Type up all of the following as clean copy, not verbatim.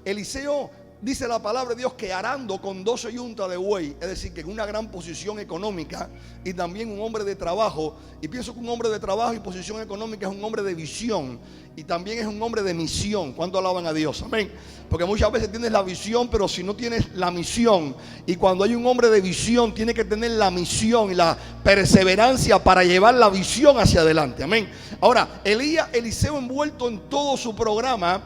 Eliseo, dice la palabra de Dios, que arando con 12 yuntas de buey, es decir, que en una gran posición económica y también un hombre de trabajo. Y pienso que un hombre de trabajo y posición económica es un hombre de visión y también es un hombre de misión. ¿Cuánto alaban a Dios? Amén. Porque muchas veces tienes la visión, pero si no tienes la misión, y cuando hay un hombre de visión, tiene que tener la misión y la perseverancia para llevar la visión hacia adelante. Amén. Ahora, Eliseo, envuelto en todo su programa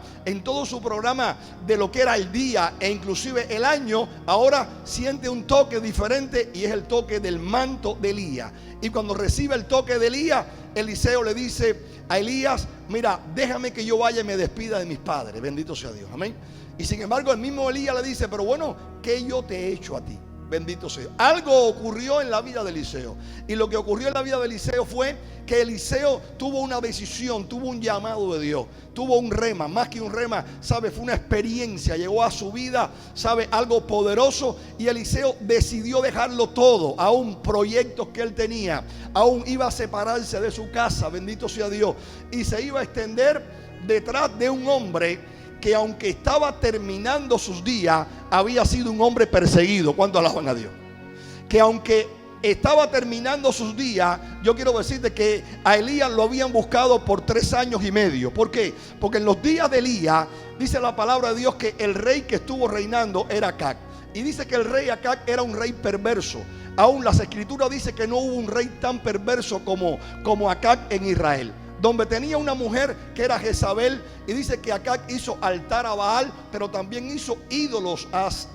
de lo que era el día e inclusive el año, ahora siente un toque diferente, y es el toque del manto de Elías. Y cuando recibe el toque de Elías, Eliseo le dice a Elías: mira, déjame que yo vaya y me despida de mis padres. Bendito sea Dios. Amén. Y sin embargo el mismo Elías le dice: pero bueno, ¿qué yo te he hecho a ti? Bendito sea. Algo ocurrió en la vida de Eliseo. Y lo que ocurrió en la vida de Eliseo fue que Eliseo tuvo una decisión, tuvo un llamado de Dios, tuvo un rema, más que un rema, ¿sabe? Fue una experiencia, llegó a su vida, ¿sabe? Algo poderoso. Y Eliseo decidió dejarlo todo, aún proyectos que él tenía, aún iba a separarse de su casa, bendito sea Dios, y se iba a extender detrás de un hombre que, aunque estaba terminando sus días, había sido un hombre perseguido. ¿Cuánto alaban a Dios? Que aunque estaba terminando sus días, yo quiero decirte que a Elías lo habían buscado por 3 años y medio. ¿Por qué? Porque en los días de Elías, dice la palabra de Dios, que el rey que estuvo reinando era Acac. Y dice que el rey Acac era un rey perverso. Aún las escrituras dicen que no hubo un rey tan perverso como Acac en Israel, donde tenía una mujer que era Jezabel. Y dice que Acac hizo altar a Baal, pero también hizo ídolos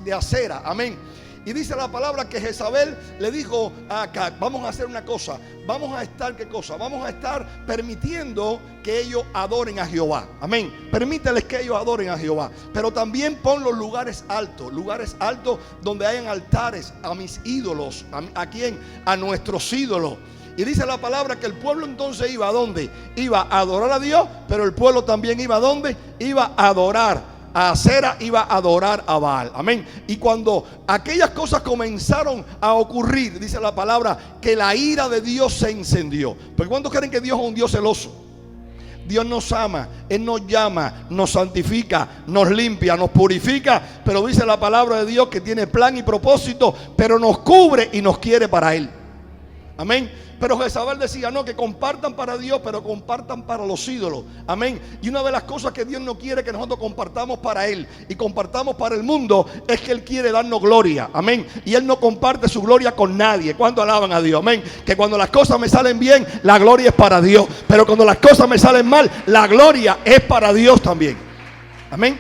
de acera. Amén. Y dice la palabra que Jezabel le dijo a Acac: vamos a hacer una cosa, vamos a estar, ¿qué cosa? Vamos a estar permitiendo que ellos adoren a Jehová. Amén. Permíteles que ellos adoren a Jehová, pero también pon los lugares altos donde hayan altares a mis ídolos. ¿A quién? A nuestros ídolos. Y dice la palabra que el pueblo entonces iba ¿a dónde? Iba a adorar a Dios, pero el pueblo también iba ¿a dónde? Iba a adorar a Acera, iba a adorar a Baal. Amén. Y cuando aquellas cosas comenzaron a ocurrir, dice la palabra que la ira de Dios se encendió. Porque ¿cuántos creen que Dios es un Dios celoso? Dios nos ama, Él nos llama, nos santifica, nos limpia, nos purifica, pero dice la palabra de Dios que tiene plan y propósito, pero nos cubre y nos quiere para Él. Amén. Pero Jezabel decía: no, que compartan para Dios, pero compartan para los ídolos. Amén. Y una de las cosas que Dios no quiere que nosotros compartamos para Él y compartamos para el mundo es que Él quiere darnos gloria. Amén. Y Él no comparte su gloria con nadie. ¿Cuánto alaban a Dios? Amén. Que cuando las cosas me salen bien, la gloria es para Dios, pero cuando las cosas me salen mal, la gloria es para Dios también. Amén.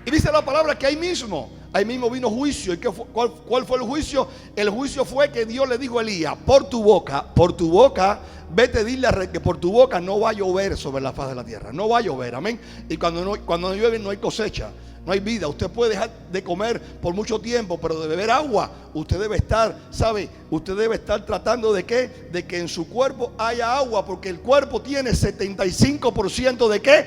Y dice la palabra que ahí mismo vino juicio. ¿Y cuál fue el juicio? El juicio fue que Dios le dijo a Elías: por tu boca, vete, dile a que por tu boca no va a llover sobre la faz de la tierra. No va a llover, amén. Y cuando no llueve no hay cosecha, no hay vida. Usted puede dejar de comer por mucho tiempo, pero de beber agua, usted debe estar, ¿sabe? Usted debe estar tratando de ¿qué? De que en su cuerpo haya agua, porque el cuerpo tiene 75% de ¿qué?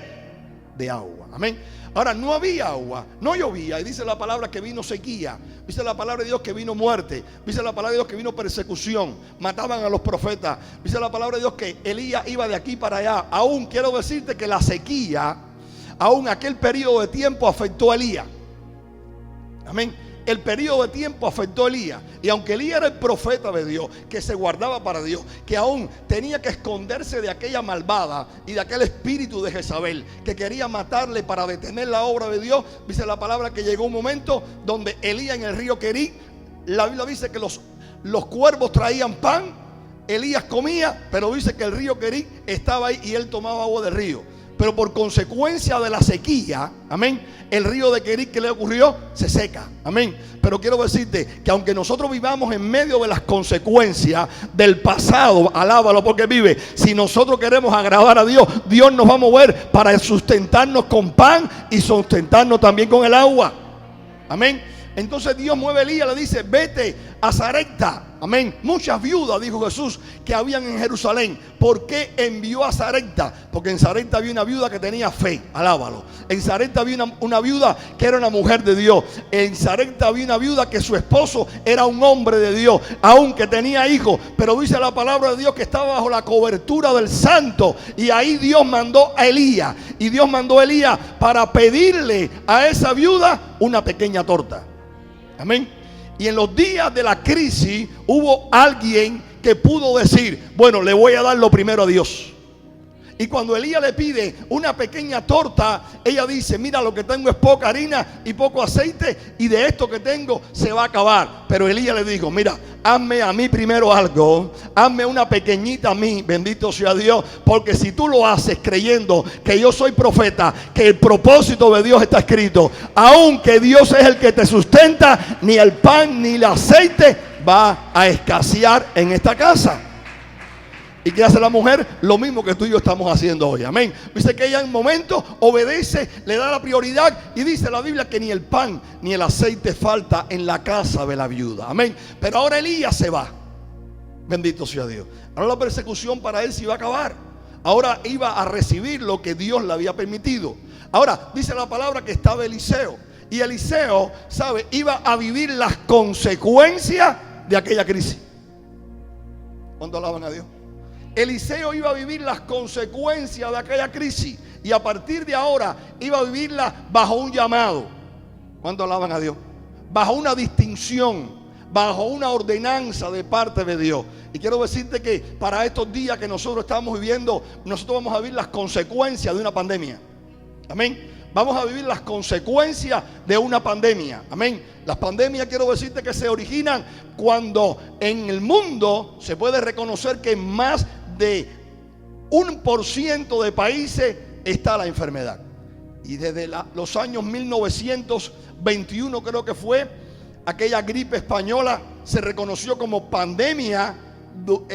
De agua, amén. Ahora, no había agua, no llovía, y dice la palabra que vino sequía, dice la palabra de Dios que vino muerte, dice la palabra de Dios que vino persecución, mataban a los profetas, dice la palabra de Dios que Elías iba de aquí para allá. Aún quiero decirte que la sequía, aún aquel periodo de tiempo afectó a Elías. Amén. El periodo de tiempo afectó a Elías. Y aunque Elías era el profeta de Dios, que se guardaba para Dios, que aún tenía que esconderse de aquella malvada y de aquel espíritu de Jezabel que quería matarle para detener la obra de Dios, dice la palabra que llegó un momento donde Elías en el río Querí, la Biblia dice que los cuervos traían pan, Elías comía, pero dice que el río Querí estaba ahí y él tomaba agua del río. Pero por consecuencia de la sequía, amén, el río de Querí, ¿qué le ocurrió? Se seca, amén. Pero quiero decirte que aunque nosotros vivamos en medio de las consecuencias del pasado, alábalo porque vive. Si nosotros queremos agradar a Dios, Dios nos va a mover para sustentarnos con pan y sustentarnos también con el agua, amén. Entonces Dios mueve a Elías, le dice: vete A Sarepta. Amén. Muchas viudas, dijo Jesús, que habían en Jerusalén. ¿Por qué envió a Sarepta? Porque en Sarepta había una viuda que tenía fe. Alábalo. En Sarepta había una viuda que era una mujer de Dios. En Sarepta había una viuda que su esposo era un hombre de Dios, aunque tenía hijos. Pero dice la palabra de Dios que estaba bajo la cobertura del Santo. Y ahí Dios mandó a Elías. Y Dios mandó a Elías para pedirle a esa viuda una pequeña torta. Amén. Y en los días de la crisis hubo alguien que pudo decir: bueno, le voy a dar lo primero a Dios. Y cuando Elías le pide una pequeña torta, ella dice: mira, lo que tengo es poca harina y poco aceite, y de esto que tengo se va a acabar. Pero Elías le dijo: mira, hazme a mí primero algo, hazme una pequeñita a mí, bendito sea Dios, porque si tú lo haces creyendo que yo soy profeta, que el propósito de Dios está escrito, aunque Dios es el que te sustenta, ni el pan ni el aceite va a escasear en esta casa. ¿Y qué hace la mujer? Lo mismo que tú y yo estamos haciendo hoy. Amén. Dice que ella en momentos obedece, le da la prioridad, y dice la Biblia que ni el pan ni el aceite falta en la casa de la viuda. Amén. Pero ahora Elías se va. Bendito sea Dios. Ahora la persecución para él se iba a acabar. Ahora iba a recibir lo que Dios le había permitido. Ahora dice la palabra que estaba Eliseo. Y Eliseo, ¿sabe? Iba a vivir las consecuencias de aquella crisis. ¿Cuánto alaban a Dios? Eliseo iba a vivir las consecuencias de aquella crisis, y a partir de ahora iba a vivirla bajo un llamado. ¿Cuánto alaban a Dios? Bajo una distinción, bajo una ordenanza de parte de Dios. Y quiero decirte que para estos días que nosotros estamos viviendo, nosotros vamos a vivir las consecuencias de una pandemia. Amén. Vamos a vivir las consecuencias de una pandemia. Amén. Las pandemias, quiero decirte que se originan cuando en el mundo se puede reconocer que en más de 1% de países está la enfermedad. Y desde los años 1921, creo que fue, aquella gripe española se reconoció como pandemia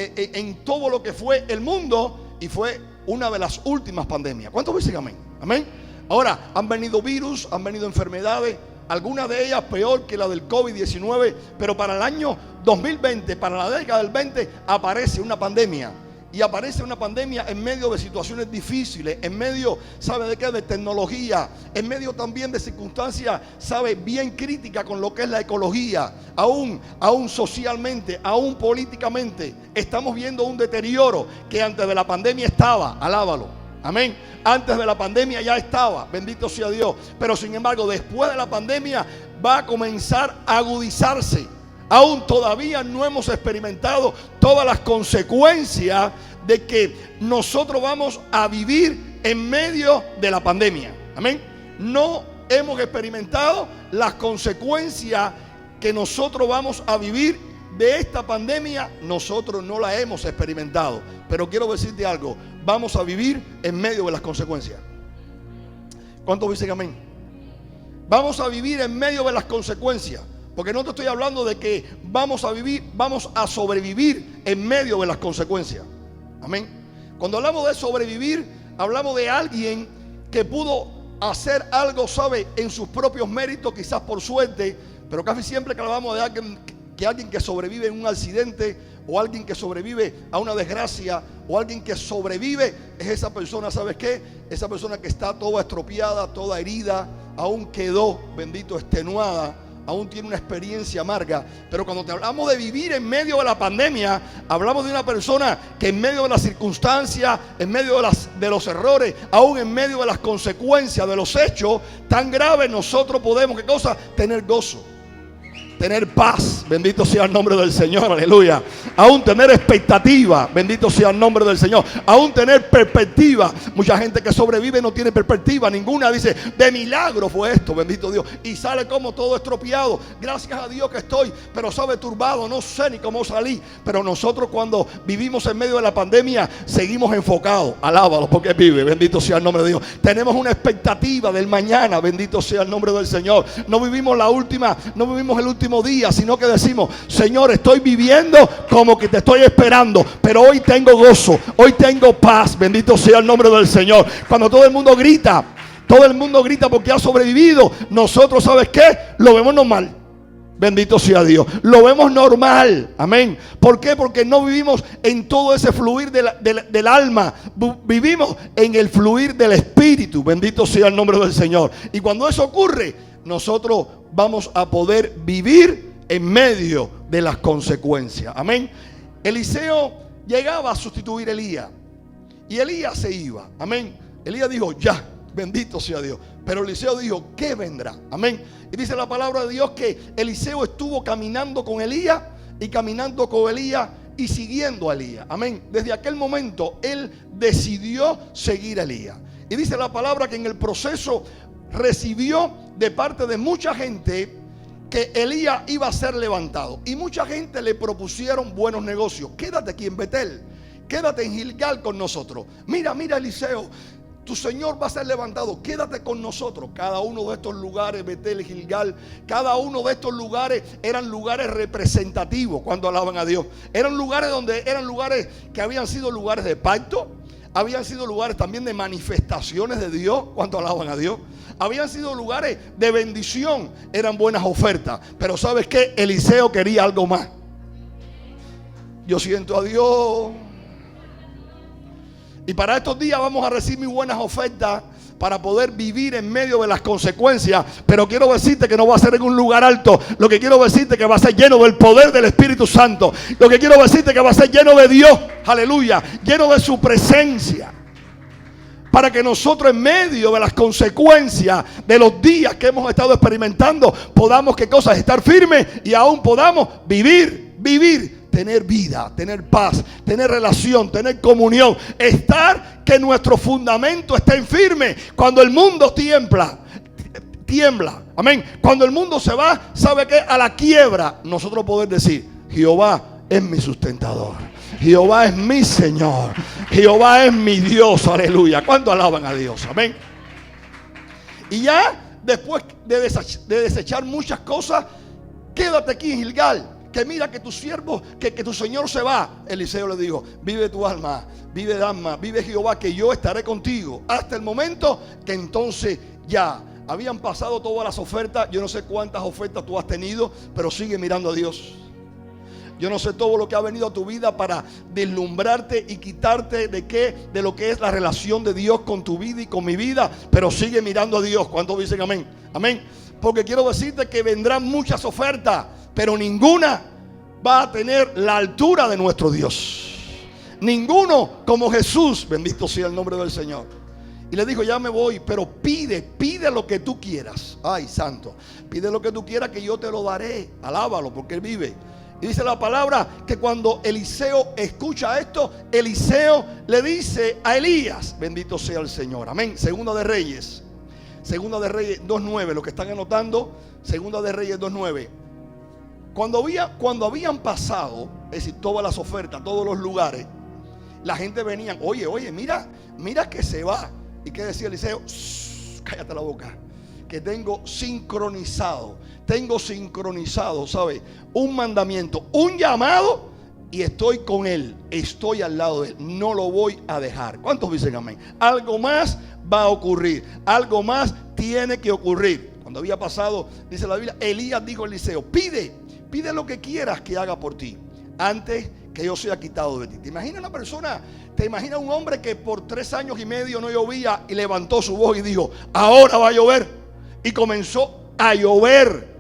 en todo lo que fue el mundo, y fue una de las últimas pandemias. ¿Cuántos dicen amén? Amén. Ahora, han venido virus, han venido enfermedades, algunas de ellas peor que la del COVID-19, pero para el año 2020, para la década del 20, aparece una pandemia. Y aparece una pandemia en medio de situaciones difíciles, en medio, ¿sabe de qué? De tecnología, en medio también de circunstancias, ¿sabe? Bien críticas con lo que es la ecología, aún socialmente, aún políticamente. Estamos viendo un deterioro que antes de la pandemia estaba, alábalo, amén. Antes de la pandemia ya estaba, bendito sea Dios. Pero sin embargo, después de la pandemia va a comenzar a agudizarse. Aún todavía no hemos experimentado todas las consecuencias de que nosotros vamos a vivir en medio de la pandemia. Amén. No hemos experimentado las consecuencias que nosotros vamos a vivir de esta pandemia. Nosotros no la hemos experimentado. Pero quiero decirte algo. Vamos a vivir en medio de las consecuencias. ¿Cuántos dicen amén? Vamos a vivir en medio de las consecuencias. Porque no te estoy hablando de que vamos a sobrevivir en medio de las consecuencias. Amén. Cuando hablamos de sobrevivir, hablamos de alguien que pudo hacer algo, ¿sabe? En sus propios méritos, quizás por suerte. Pero casi siempre que hablamos de alguien que sobrevive en un accidente, o alguien que sobrevive a una desgracia, o alguien que sobrevive, es esa persona, ¿sabes qué? Esa persona que está toda estropeada, toda herida, aún quedó, bendito, extenuada, aún tiene una experiencia amarga. Pero cuando te hablamos de vivir en medio de la pandemia, hablamos de una persona que en medio de las circunstancias, en medio de los errores, aún en medio de las consecuencias de los hechos tan graves, nosotros podemos, ¿qué cosa? Tener gozo, tener paz, bendito sea el nombre del Señor, aleluya. Aún tener expectativa, bendito sea el nombre del Señor. Aún tener perspectiva. Mucha gente que sobrevive no tiene perspectiva ninguna. Dice, de milagro fue esto, bendito Dios. Y sale como todo estropeado. Gracias a Dios que estoy, pero sabe, turbado, no sé ni cómo salí. Pero nosotros cuando vivimos en medio de la pandemia, seguimos enfocados. Alábalo porque vive, bendito sea el nombre de Dios. Tenemos una expectativa del mañana, bendito sea el nombre del Señor. No vivimos el último día, sino que decimos, Señor, estoy viviendo como que te estoy esperando, pero hoy tengo gozo, hoy tengo paz, bendito sea el nombre del Señor. Cuando todo el mundo grita porque ha sobrevivido, nosotros, ¿sabes qué? Lo vemos normal. Bendito sea Dios. Lo vemos normal. Amén. ¿Por qué? Porque no vivimos en todo ese fluir del alma. Vivimos en el fluir del espíritu. Bendito sea el nombre del Señor. Y cuando eso ocurre, nosotros vamos a poder vivir en medio de las consecuencias. Amén. Eliseo llegaba a sustituir a Elías. Y Elías se iba. Amén. Elías dijo, ya, bendito sea Dios. Pero Eliseo dijo, ¿qué vendrá? Amén. Y dice la palabra de Dios que Eliseo estuvo caminando con Elías y caminando con Elías y siguiendo a Elías. Amén. Desde aquel momento él decidió seguir a Elías. Y dice la palabra que en el proceso recibió de parte de mucha gente que Elías iba a ser levantado. Y mucha gente le propusieron buenos negocios. Quédate aquí en Betel. Quédate en Gilgal con nosotros. Mira, Eliseo, tu Señor va a ser levantado. Quédate con nosotros. Cada uno de estos lugares, Betel, Gilgal, cada uno de estos lugares eran lugares representativos cuando alaban a Dios. Eran lugares que habían sido lugares de pacto. Habían sido lugares también de manifestaciones de Dios cuando alaban a Dios. Habían sido lugares de bendición. Eran buenas ofertas. Pero ¿sabes qué? Eliseo quería algo más. Yo siento a Dios. Y para estos días vamos a recibir buenas ofertas para poder vivir en medio de las consecuencias. Pero quiero decirte que no va a ser en un lugar alto. Lo que quiero decirte es que va a ser lleno del poder del Espíritu Santo. Lo que quiero decirte es que va a ser lleno de Dios. Aleluya. Lleno de su presencia. Para que nosotros en medio de las consecuencias de los días que hemos estado experimentando podamos, ¿qué cosas? Estar firmes y aún podamos vivir. Tener vida, tener paz, tener relación, tener comunión. Estar que nuestro fundamento esté firme. Cuando el mundo tiembla. Amén. Cuando el mundo se va, ¿sabe qué? A la quiebra. Nosotros poder decir, Jehová es mi sustentador. Jehová es mi Señor. Jehová es mi Dios. Aleluya. ¿Cuánto alaban a Dios? Amén. Y ya después de desechar muchas cosas, quédate aquí en Gilgal. Que mira que tu siervo, que tu Señor se va. Eliseo le dijo, vive tu alma, vive Dama, vive Jehová, que yo estaré contigo. Hasta el momento que entonces ya habían pasado todas las ofertas. Yo no sé cuántas ofertas tú has tenido, pero sigue mirando a Dios. Yo no sé todo lo que ha venido a tu vida para deslumbrarte y quitarte de lo que es la relación de Dios con tu vida y con mi vida. Pero sigue mirando a Dios. ¿Cuántos dicen amén? Amén. Porque quiero decirte que vendrán muchas ofertas, pero ninguna va a tener la altura de nuestro Dios. Ninguno como Jesús. Bendito sea el nombre del Señor. Y le dijo, ya me voy, pero pide lo que tú quieras. Ay, santo. Pide lo que tú quieras que yo te lo daré. Alábalo porque Él vive. Y dice la palabra que cuando Eliseo escucha esto, Eliseo le dice a Elías, bendito sea el Señor. Amén. Segunda de Reyes 2.9, lo que están anotando, Segunda de Reyes 2.9. Cuando habían pasado, es decir, todas las ofertas, todos los lugares, la gente venía, oye, mira que se va. ¿Y qué decía Eliseo? Cállate la boca. Que tengo sincronizado, ¿sabe? Un mandamiento, un llamado, y estoy con Él, estoy al lado de Él, no lo voy a dejar. ¿Cuántos dicen amén? Algo más va a ocurrir, algo más tiene que ocurrir. Cuando había pasado, dice la Biblia, Elías dijo a Eliseo, pide lo que quieras que haga por ti, antes que yo sea quitado de ti. ¿Te imaginas una persona? ¿Te imaginas un hombre que por 3 años y medio no llovía y levantó su voz y dijo, ahora va a llover? Y comenzó a llover.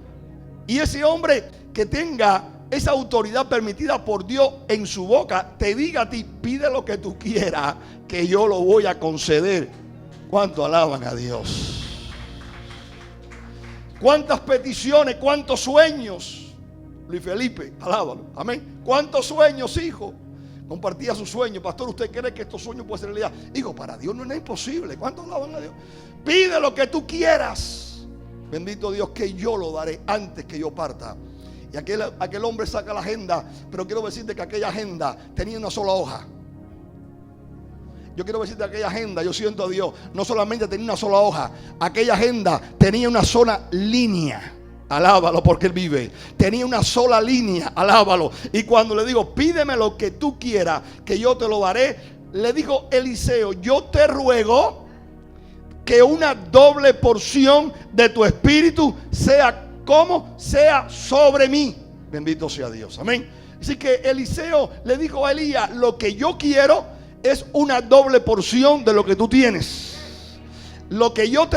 Y ese hombre que tenga esa autoridad permitida por Dios en su boca, te diga a ti, pide lo que tú quieras, que yo lo voy a conceder. ¿Cuánto alaban a Dios? ¿Cuántas peticiones, cuántos sueños? Luis Felipe, alábalo, amén. ¿Cuántos sueños, hijo? Compartía sus sueños. Pastor, ¿usted cree que estos sueños pueden ser realidad? Hijo, para Dios no es imposible. ¿Cuántos alaban a Dios? Pide lo que tú quieras. Bendito Dios, que yo lo daré antes que yo parta. Y aquel hombre saca la agenda, pero quiero decirte que aquella agenda tenía una sola hoja. Yo quiero decirte que aquella agenda, yo siento a Dios, no solamente tenía una sola hoja, aquella agenda tenía una sola línea. Alábalo porque Él vive. Tenía una sola línea, alábalo. Y cuando le digo, pídeme lo que tú quieras, que yo te lo daré, le dijo Eliseo, yo te ruego que una doble porción de tu espíritu sea ¿cómo? Sea sobre mí. Bendito sea Dios. Amén. Así que Eliseo le dijo a Elías: lo que yo quiero es una doble porción de lo que tú tienes. Lo que yo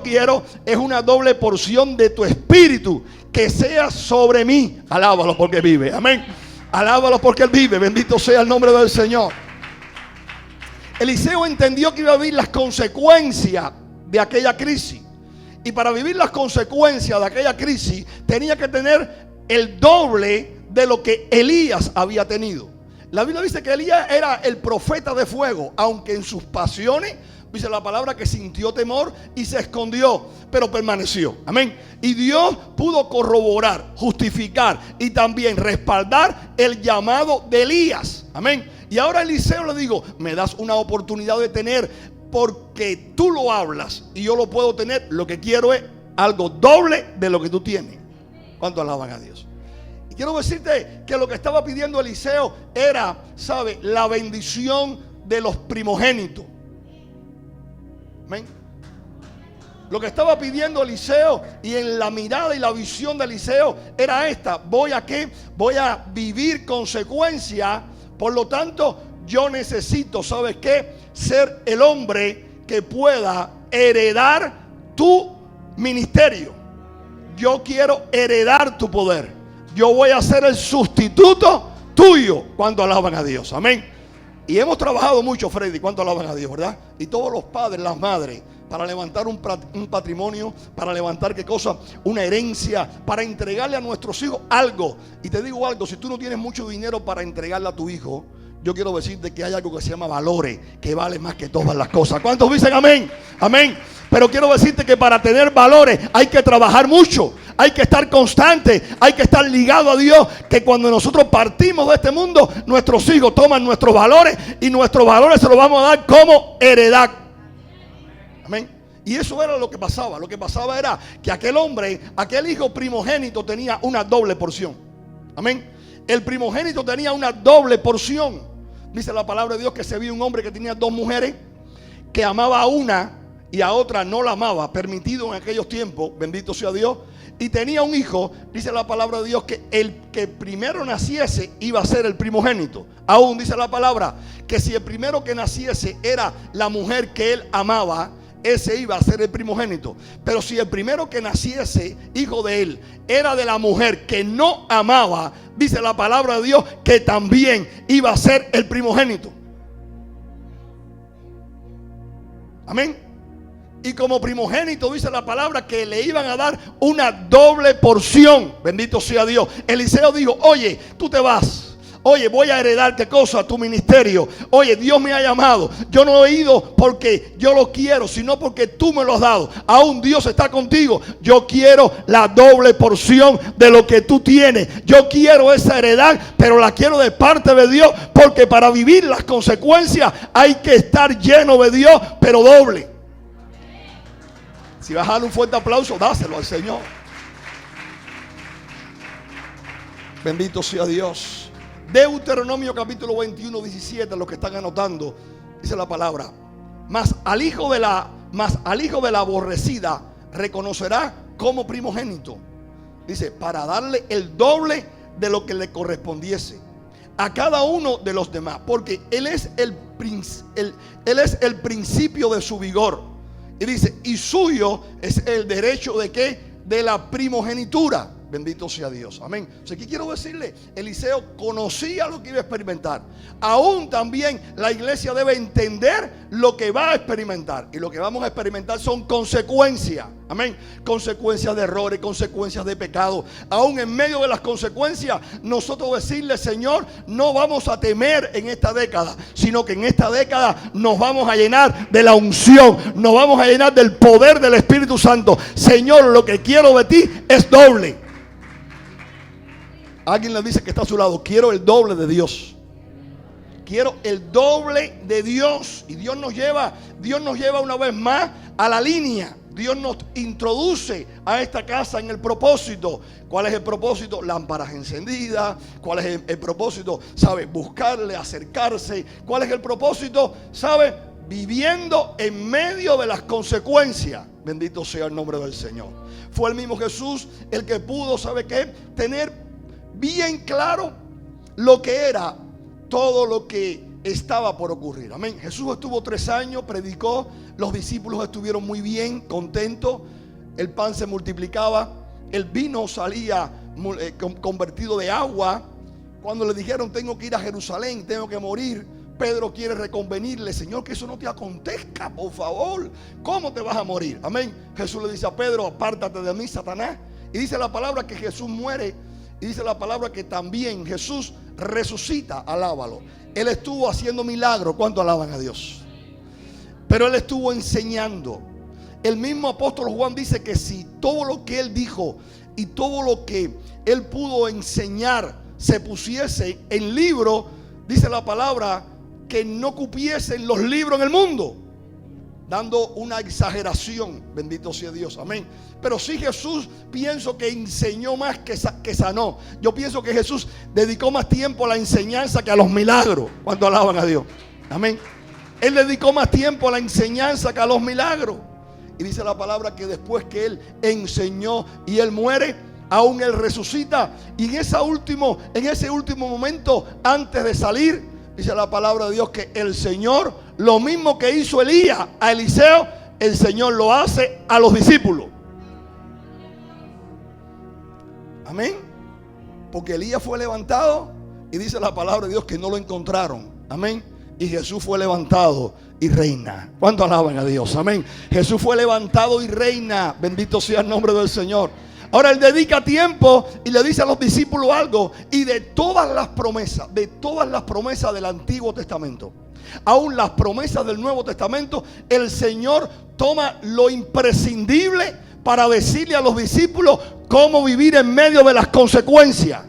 quiero es una doble porción de tu espíritu, que sea sobre mí. Alábalo porque vive. Amén. Alábalo porque él vive. Bendito sea el nombre del Señor. Eliseo entendió que iba a vivir las consecuencias de aquella crisis. Y para vivir las consecuencias de aquella crisis tenía que tener el doble de lo que Elías había tenido. La Biblia dice que Elías era el profeta de fuego, aunque en sus pasiones, dice la palabra, que sintió temor y se escondió, pero permaneció. Amén. Y Dios pudo corroborar, justificar y también respaldar el llamado de Elías. Amén. Y ahora Eliseo le digo: me das una oportunidad de tener, porque tú lo hablas y yo lo puedo tener. Lo que quiero es algo doble de lo que tú tienes. ¿Cuánto alaban a Dios? Y quiero decirte que lo que estaba pidiendo Eliseo era, ¿sabe?, la bendición de los primogénitos. Amén. Lo que estaba pidiendo Eliseo, y en la mirada y la visión de Eliseo, era esta: voy a vivir consecuencia. Por lo tanto, yo necesito, ¿sabes qué?, ser el hombre que pueda heredar tu ministerio. Yo quiero heredar tu poder. Yo voy a ser el sustituto tuyo. ¿Cuánto alaban a Dios? Amén. Y hemos trabajado mucho, Freddy. ¿Cuánto alaban a Dios, verdad? Y todos los padres, las madres, para levantar un patrimonio, para levantar, ¿qué cosa? Una herencia, para entregarle a nuestros hijos algo. Y te digo algo: si tú no tienes mucho dinero para entregarle a tu hijo, yo quiero decirte que hay algo que se llama valores, que vale más que todas las cosas. ¿Cuántos dicen amén? Amén. Pero quiero decirte que para tener valores hay que trabajar mucho, hay que estar constante, hay que estar ligado a Dios. Que cuando nosotros partimos de este mundo, nuestros hijos toman nuestros valores, y nuestros valores se los vamos a dar como heredad. Amén. Y eso era lo que pasaba. Lo que pasaba era que aquel hombre, aquel hijo primogénito, tenía una doble porción. Amén. El primogénito tenía una doble porción. Dice la palabra de Dios que se vio un hombre que tenía dos mujeres, que amaba a una y a otra no la amaba, permitido en aquellos tiempos, bendito sea Dios. Y tenía un hijo, dice la palabra de Dios, que el que primero naciese iba a ser el primogénito. Aún dice la palabra que si el primero que naciese era la mujer que él amaba, ese iba a ser el primogénito. Pero si el primero que naciese, hijo de él, era de la mujer que no amaba, dice la palabra de Dios que también iba a ser el primogénito. Amén. Y como primogénito, dice la palabra que le iban a dar una doble porción. Bendito sea Dios. Eliseo dijo: oye, tú te vas. Oye, voy a heredarte cosas, tu ministerio. Oye, Dios me ha llamado. Yo no he ido porque yo lo quiero, sino porque tú me lo has dado. Aún Dios está contigo. Yo quiero la doble porción de lo que tú tienes. Yo quiero esa heredad, pero la quiero de parte de Dios, porque para vivir las consecuencias hay que estar lleno de Dios, pero doble. Si vas a darle un fuerte aplauso, dáselo al Señor. Bendito sea Dios. Deuteronomio capítulo 21, 17, los que están anotando, dice la palabra: mas al hijo de la aborrecida reconocerá como primogénito. Dice: para darle el doble de lo que le correspondiese a cada uno de los demás, porque él es el principio de su vigor. Y dice: y suyo es el derecho de ¿qué? De la primogenitura. Bendito sea Dios. Amén. O sea, ¿qué quiero decirle? Eliseo conocía lo que iba a experimentar. Aún también la iglesia debe entender lo que va a experimentar. Y lo que vamos a experimentar son consecuencias. Amén. Consecuencias de errores, consecuencias de pecado. Aún en medio de las consecuencias, nosotros decirle: Señor, no vamos a temer en esta década, sino que en esta década nos vamos a llenar de la unción, nos vamos a llenar del poder del Espíritu Santo. Señor, lo que quiero de ti es doble. Alguien le dice que está a su lado: quiero el doble de Dios. Quiero el doble de Dios. Y Dios nos lleva una vez más a la línea. Dios nos introduce a esta casa en el propósito. ¿Cuál es el propósito? Lámparas encendidas. ¿Cuál es el propósito? ¿Sabe? Buscarle, acercarse. ¿Cuál es el propósito? ¿Sabe? viviendo en medio de las consecuencias. Bendito sea el nombre del Señor. Fue el mismo Jesús el que pudo, ¿sabe qué? Tener bien claro lo que era todo lo que estaba por ocurrir. Amén. Jesús estuvo 3 años, predicó, los discípulos estuvieron muy bien, contentos, el pan se multiplicaba, el vino salía convertido de agua. Cuando le dijeron tengo que ir a Jerusalén, tengo que morir, Pedro quiere reconvenirle: Señor, que eso no te acontezca, por favor. ¿Cómo te vas a morir? Amén. Jesús le dice a Pedro: apártate de mí, Satanás. Y dice la palabra que Jesús muere. Y dice la palabra que también Jesús resucita. Alábalo. Él estuvo haciendo milagros. ¿Cuánto alaban a Dios? Pero él estuvo enseñando. El mismo apóstol Juan dice que si todo lo que él dijo y todo lo que él pudo enseñar se pusiese en libro, dice la palabra que no cupiesen los libros en el mundo, dando una exageración. Bendito sea Dios, amén. Pero sí, Jesús pienso que enseñó más que sanó. Yo pienso que Jesús dedicó más tiempo a la enseñanza que a los milagros. ¿Cuánto alaban a Dios? Amén. Él dedicó más tiempo a la enseñanza que a los milagros. Y dice la palabra que después que él enseñó y él muere, aún él resucita. Y en ese último momento, antes de salir, dice la palabra de Dios que el Señor, lo mismo que hizo Elías a Eliseo, el Señor lo hace a los discípulos. Amén. Porque Elías fue levantado y dice la palabra de Dios que no lo encontraron. Amén. Y Jesús fue levantado y reina. ¿Cuánto alaban a Dios? Amén. Jesús fue levantado y reina. Bendito sea el nombre del Señor. Ahora él dedica tiempo y le dice a los discípulos algo. Y de todas las promesas del Antiguo Testamento, aún las promesas del Nuevo Testamento, el Señor toma lo imprescindible para decirle a los discípulos cómo vivir en medio de las consecuencias.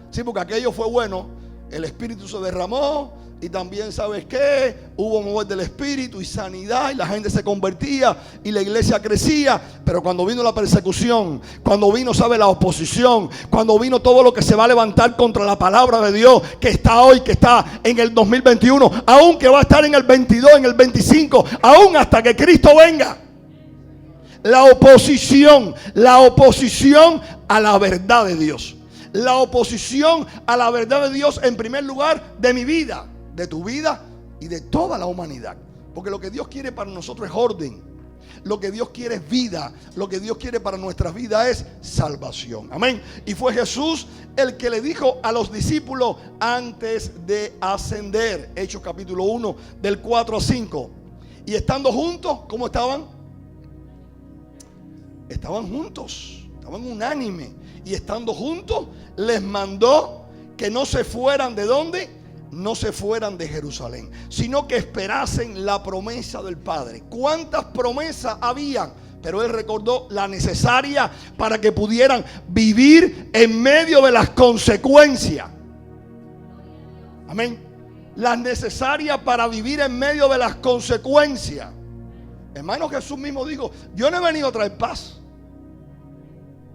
Sí, porque aquello fue bueno. El Espíritu se derramó. Y también, ¿sabes qué? Hubo mover del Espíritu y sanidad, y la gente se convertía y la iglesia crecía. Pero cuando vino la persecución, cuando vino, ¿sabe?, la oposición, cuando vino todo lo que se va a levantar contra la palabra de Dios, que está hoy, que está en el 2021, aún que va a estar en el 22, en el 25, aún hasta que Cristo venga. La oposición a la verdad de Dios. La oposición a la verdad de Dios, en primer lugar, de mi vida, de tu vida y de toda la humanidad. Porque lo que Dios quiere para nosotros es orden. Lo que Dios quiere es vida. Lo que Dios quiere para nuestras vidas es salvación. Amén. Y fue Jesús el que le dijo a los discípulos antes de ascender. Hechos capítulo 1 del 4 a 5. Y estando juntos, ¿cómo estaban? Estaban juntos. Estaban unánimes. Y estando juntos, les mandó que no se fueran. ¿De dónde? No se fueran de Jerusalén, sino que esperasen la promesa del Padre. ¿Cuántas promesas habían? Pero él recordó la necesaria para que pudieran vivir en medio de las consecuencias. Amén. Las necesarias para vivir en medio de las consecuencias. Hermano, Jesús mismo dijo: yo no he venido a traer paz.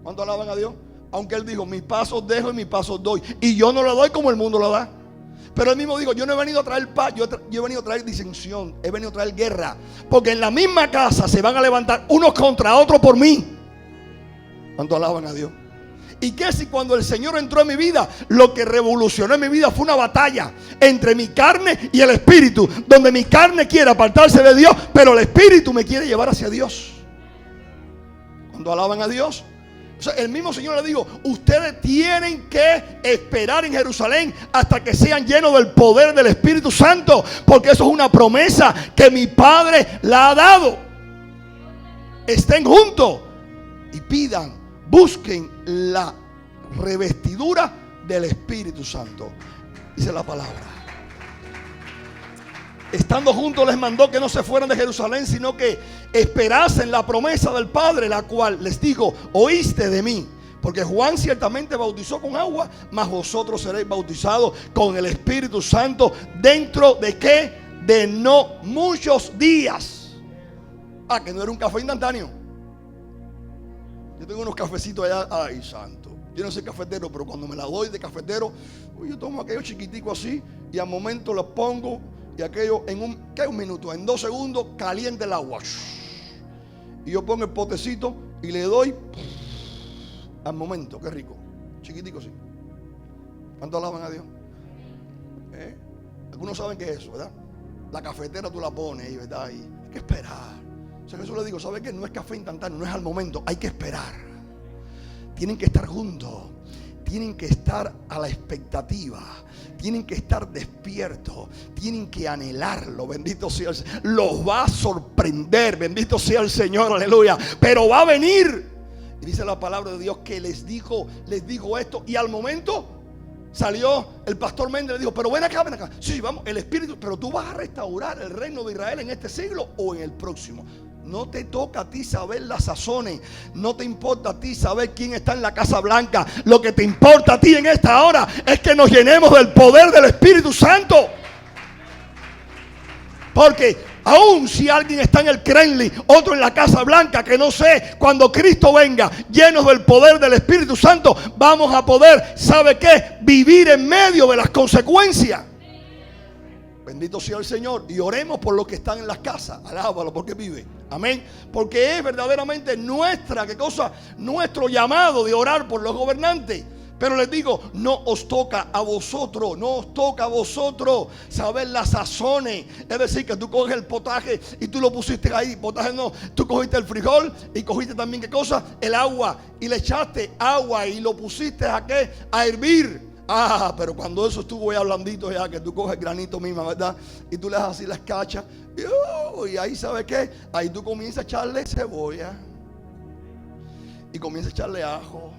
¿Cuánto alaban a Dios? Aunque él dijo: mis pasos dejo y mis pasos doy. Y yo no lo doy como el mundo lo da. Pero él mismo dijo: yo no he venido a traer paz, yo he venido a traer disensión, he venido a traer guerra. Porque en la misma casa se van a levantar unos contra otros por mí. ¿Cuánto alaban a Dios? ¿Y qué si cuando el Señor entró en mi vida, lo que revolucionó en mi vida fue una batalla entre mi carne y el Espíritu? Donde mi carne quiere apartarse de Dios, pero el Espíritu me quiere llevar hacia Dios. ¿Cuánto alaban a Dios? O sea, el mismo Señor le dijo: ustedes tienen que esperar en Jerusalén hasta que sean llenos del poder del Espíritu Santo, porque eso es una promesa que mi Padre la ha dado. Estén juntos y pidan, busquen la revestidura del Espíritu Santo. Dice la palabra. Estando juntos les mandó que no se fueran de Jerusalén, sino que esperasen la promesa del Padre, la cual les dijo: oíste de mí. Porque Juan ciertamente bautizó con agua, mas vosotros seréis bautizados con el Espíritu Santo dentro de ¿qué? De no muchos días. Ah, que no era un café instantáneo. Yo tengo unos cafecitos allá. Ay, santo. Yo no soy cafetero, pero cuando me la doy de cafetero, yo tomo aquello chiquitico así y al momento los pongo Y aquello en un minuto, en 2 segundos, caliente el agua. Y yo pongo el potecito y le doy al momento. Qué rico. Chiquitico, sí. ¿Cuánto alaban a Dios? Algunos saben qué es eso, ¿verdad? La cafetera tú la pones ahí, ¿verdad? Y hay que esperar. O sea, que eso le digo, ¿sabe qué? No es café instantáneo, no es al momento. Hay que esperar. Tienen que estar juntos. Tienen que estar a la expectativa. Tienen que estar despiertos. Tienen que anhelarlo. Bendito sea el Señor. Los va a sorprender. Bendito sea el Señor. Aleluya. Pero va a venir. Y dice la palabra de Dios que les dijo esto. Y al momento salió el pastor Méndez y le dijo: pero ven acá, ven acá. Sí, vamos, el Espíritu. Pero tú vas a restaurar el reino de Israel en este siglo o en el próximo. No te toca a ti saber las sazones. No te importa a ti saber quién está en la Casa Blanca. Lo que te importa a ti en esta hora es que nos llenemos del poder del Espíritu Santo. Porque aún si alguien está en el Kremlin, otro en la Casa Blanca, que no sé, cuando Cristo venga, llenos del poder del Espíritu Santo, vamos a poder, ¿sabe qué? Vivir en medio de las consecuencias. Bendito sea el Señor. Y oremos por los que están en las casas. Alábalo porque vive. Amén. Porque es verdaderamente nuestro llamado de orar por los gobernantes. Pero les digo, no os toca a vosotros saber las sazones. Es decir, que tú coges el potaje y tú lo pusiste ahí. Potaje no, tú cogiste el frijol y cogiste también, ¿qué cosa? El agua. Y le echaste agua y lo pusiste a hervir. Pero cuando eso estuvo ya blandito, ya que tú coges el granito mismo, ¿verdad? Y tú le das así las cachas. Y ahí, ¿sabes qué? Ahí tú comienzas a echarle cebolla. Y comienzas a echarle ajo.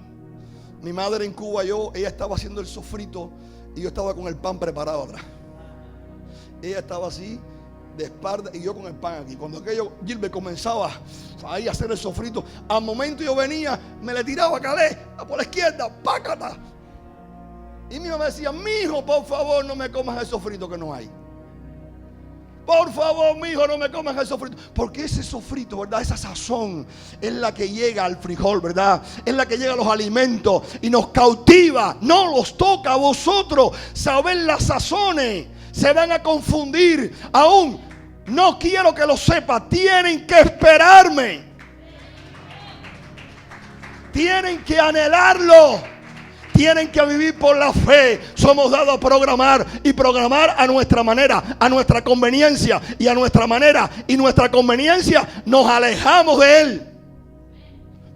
Mi madre en Cuba, ella estaba haciendo el sofrito y yo estaba con el pan preparado atrás. Ella estaba así, de espalda, y yo con el pan aquí. Cuando aquello, Gilbert comenzaba ahí a hacer el sofrito, al momento yo venía, me le tiraba a Calé, por la izquierda, pácata. Y mi mamá me decía: mijo, por favor, no me comas el sofrito que no hay. Por favor, mijo, no me comas el sofrito. Porque ese sofrito, ¿verdad? Esa sazón es la que llega al frijol, ¿verdad? Es la que llega a los alimentos y nos cautiva. No los toca a vosotros saber las sazones. Se van a confundir. Aún no quiero que lo sepa. Tienen que esperarme. Tienen que anhelarlo. Tienen que vivir por la fe. Somos dados a programar y programar a nuestra manera, a nuestra conveniencia y a nuestra manera y nuestra conveniencia. Nos alejamos de Él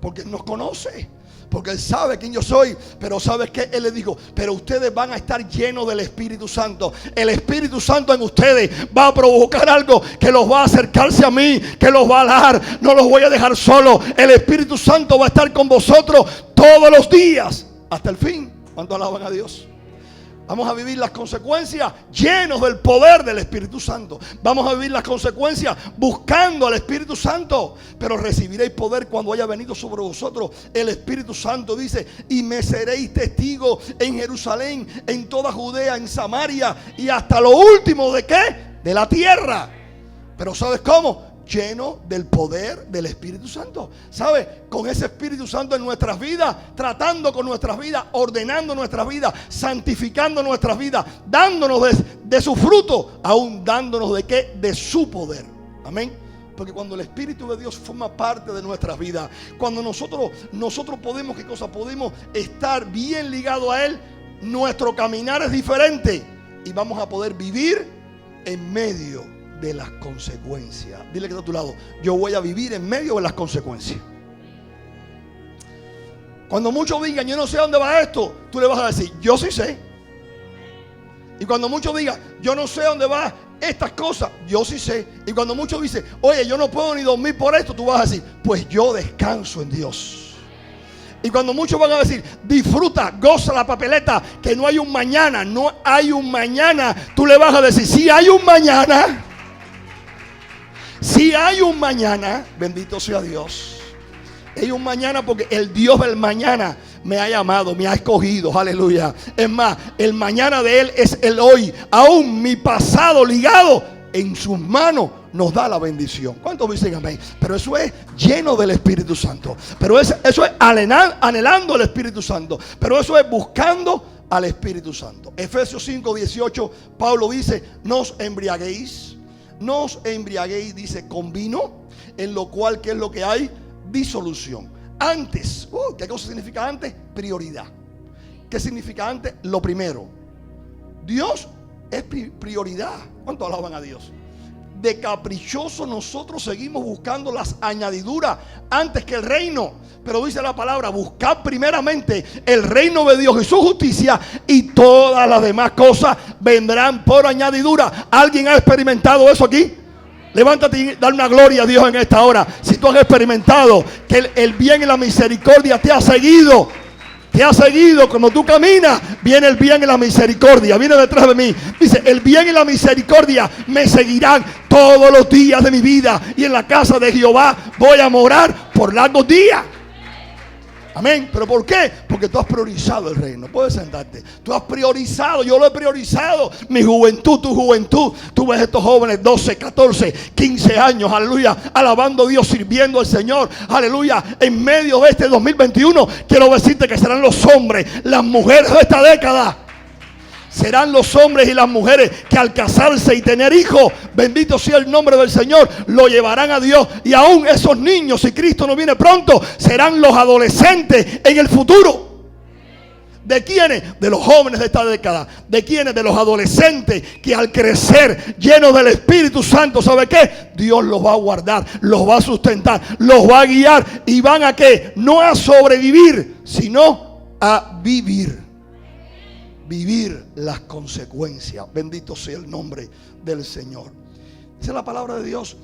porque Él nos conoce, porque Él sabe quién yo soy. Pero ¿sabes qué? Él le dijo: pero ustedes van a estar llenos del Espíritu Santo. El Espíritu Santo en ustedes va a provocar algo que los va a acercarse a mí, que los va a alar. No los voy a dejar solos. El Espíritu Santo va a estar con vosotros todos los días hasta el fin. ¿Cuánto alaban a Dios? Vamos a vivir las consecuencias llenos del poder del Espíritu Santo. Vamos a vivir las consecuencias buscando al Espíritu Santo. Pero recibiréis poder cuando haya venido sobre vosotros el Espíritu Santo. Dice: y me seréis testigos en Jerusalén, en toda Judea, en Samaria y hasta lo último ¿de qué? De la tierra. Pero ¿sabes cómo? Lleno del poder del Espíritu Santo. ¿Sabe? Con ese Espíritu Santo en nuestras vidas, tratando con nuestras vidas, ordenando nuestras vidas, santificando nuestras vidas, dándonos de su fruto, aún dándonos ¿de qué? De su poder. Amén. Porque cuando el Espíritu de Dios forma parte de nuestras vidas, cuando nosotros podemos, ¿qué cosa? Podemos estar bien ligados a Él, nuestro caminar es diferente y vamos a poder vivir en medio de las consecuencias. Dile que está a tu lado: yo voy a vivir en medio de las consecuencias. Cuando muchos digan: yo no sé dónde va esto, tú le vas a decir: yo sí sé. Y cuando muchos digan: yo no sé dónde va estas cosas, yo sí sé. Y cuando muchos dicen: oye, yo no puedo ni dormir por esto, tú vas a decir: pues yo descanso en Dios. Y cuando muchos van a decir: disfruta, goza la papeleta, que no hay un mañana, no hay un mañana, tú le vas a decir: sí hay un mañana. Si hay un mañana, bendito sea Dios. Hay un mañana porque el Dios del mañana me ha llamado, me ha escogido, aleluya. Es más, el mañana de Él es el hoy. Aún mi pasado ligado en sus manos nos da la bendición. ¿Cuántos dicen amén? Pero eso es lleno del Espíritu Santo. Pero eso es anhelando el Espíritu Santo. Pero eso es buscando al Espíritu Santo. Efesios 5:18, Pablo dice: no os embriaguéis, dice, con vino, en lo cual, ¿qué es lo que hay? Disolución. Antes, ¿qué cosa significa antes? Prioridad. ¿Qué significa antes? Lo primero. Dios es prioridad. ¿Cuánto alaban a Dios? De caprichoso nosotros seguimos buscando las añadiduras antes que el reino. Pero dice la palabra: buscad primeramente el reino de Dios y su justicia, y todas las demás cosas vendrán por añadidura. ¿Alguien ha experimentado eso aquí? Levántate y dale una gloria a Dios en esta hora. Si tú has experimentado que el bien y la misericordia te ha seguido. Cuando tú caminas, viene el bien y la misericordia, viene detrás de mí. Dice: el bien y la misericordia me seguirán todos los días de mi vida, y en la casa de Jehová voy a morar por largos días. Amén. ¿Pero por qué? Porque tú has priorizado el reino. Puedes sentarte. Tú has priorizado. Yo lo he priorizado. Mi juventud, tu juventud. Tú ves estos jóvenes 12, 14, 15 años. Aleluya. Alabando a Dios, sirviendo al Señor. Aleluya. En medio de este 2021, quiero decirte que serán los hombres, las mujeres de esta década. Serán los hombres y las mujeres que al casarse y tener hijos, bendito sea el nombre del Señor, lo llevarán a Dios. Y aún esos niños, si Cristo no viene pronto, serán los adolescentes en el futuro. ¿De quiénes? De los jóvenes de esta década. ¿De quiénes? De los adolescentes que al crecer llenos del Espíritu Santo, ¿sabe qué? Dios los va a guardar, los va a sustentar, los va a guiar. ¿Y van a qué? No a sobrevivir, sino a vivir. Vivir las consecuencias. Bendito sea el nombre del Señor. Dice la palabra de Dios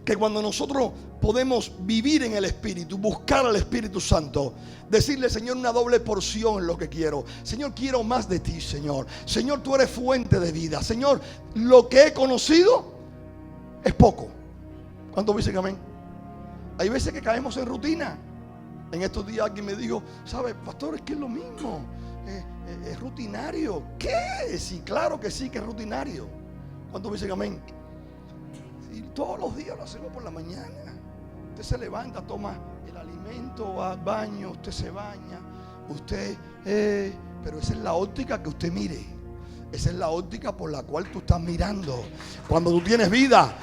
que cuando nosotros podemos vivir en el Espíritu, buscar al Espíritu Santo, decirle: Señor, una doble porción es lo que quiero. Señor, quiero más de ti, Señor. Señor, tú eres fuente de vida. Señor, lo que he conocido es poco. ¿Cuántos dicen amén? Hay veces que caemos en rutina. En estos días alguien me dijo: ¿sabe, pastor? Es que es lo mismo. Es rutinario. ¿Qué? Sí, claro que sí, que es rutinario. ¿Cuántos dicen amén? Sí, todos los días lo hacemos por la mañana. Usted se levanta, toma el alimento, va al baño, usted se baña, pero esa es la óptica que usted mire. Esa es la óptica por la cual tú estás mirando. Cuando tú tienes vida,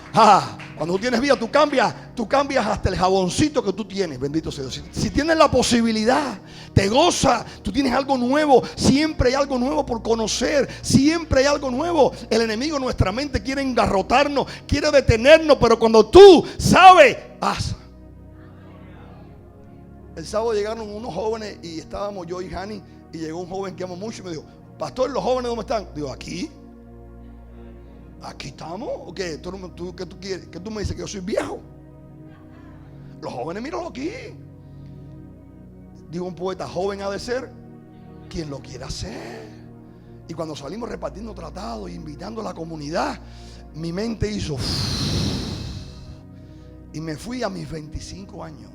tú cambias hasta el jaboncito que tú tienes. Bendito sea Dios. Si tienes la posibilidad, te goza, tú tienes algo nuevo. Siempre hay algo nuevo por conocer. Siempre hay algo nuevo. El enemigo en nuestra mente quiere engarrotarnos, quiere detenernos, pero cuando tú sabes, haz. El sábado llegaron unos jóvenes y estábamos yo y Hani, y llegó un joven que amo mucho y me dijo: pastor, ¿los jóvenes dónde están? Digo: aquí estamos. ¿O qué? ¿Qué tú quieres? ¿Qué tú me dices? ¿Que yo soy viejo? Los jóvenes, míralo aquí. Digo un poeta: joven ha de ser quien lo quiera hacer. Y cuando salimos repartiendo tratados e invitando a la comunidad, mi mente hizo y me fui a mis 25 años,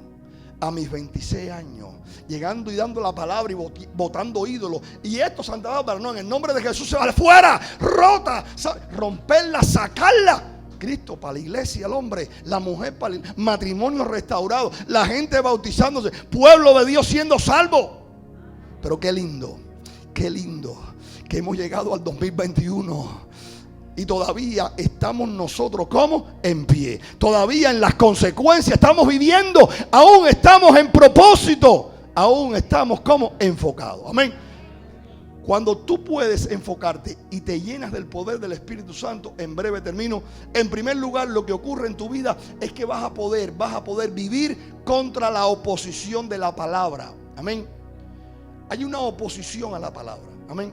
a mis 26 años, llegando y dando la palabra y botando ídolos. Y esto, Santa Bárbara, no, en el nombre de Jesús se va fuera, rota, romperla, sacarla. Cristo para la iglesia, el hombre, la mujer para el matrimonio restaurado, la gente bautizándose, pueblo de Dios siendo salvo. Pero qué lindo que hemos llegado al 2021 y todavía estamos nosotros como en pie. Todavía en las consecuencias estamos viviendo. Aún estamos en propósito. Aún estamos como enfocados. Amén. Cuando tú puedes enfocarte y te llenas del poder del Espíritu Santo, en breve termino. En primer lugar, lo que ocurre en tu vida es que vas a poder vivir contra la oposición de la palabra. Amén. Hay una oposición a la palabra. Amén.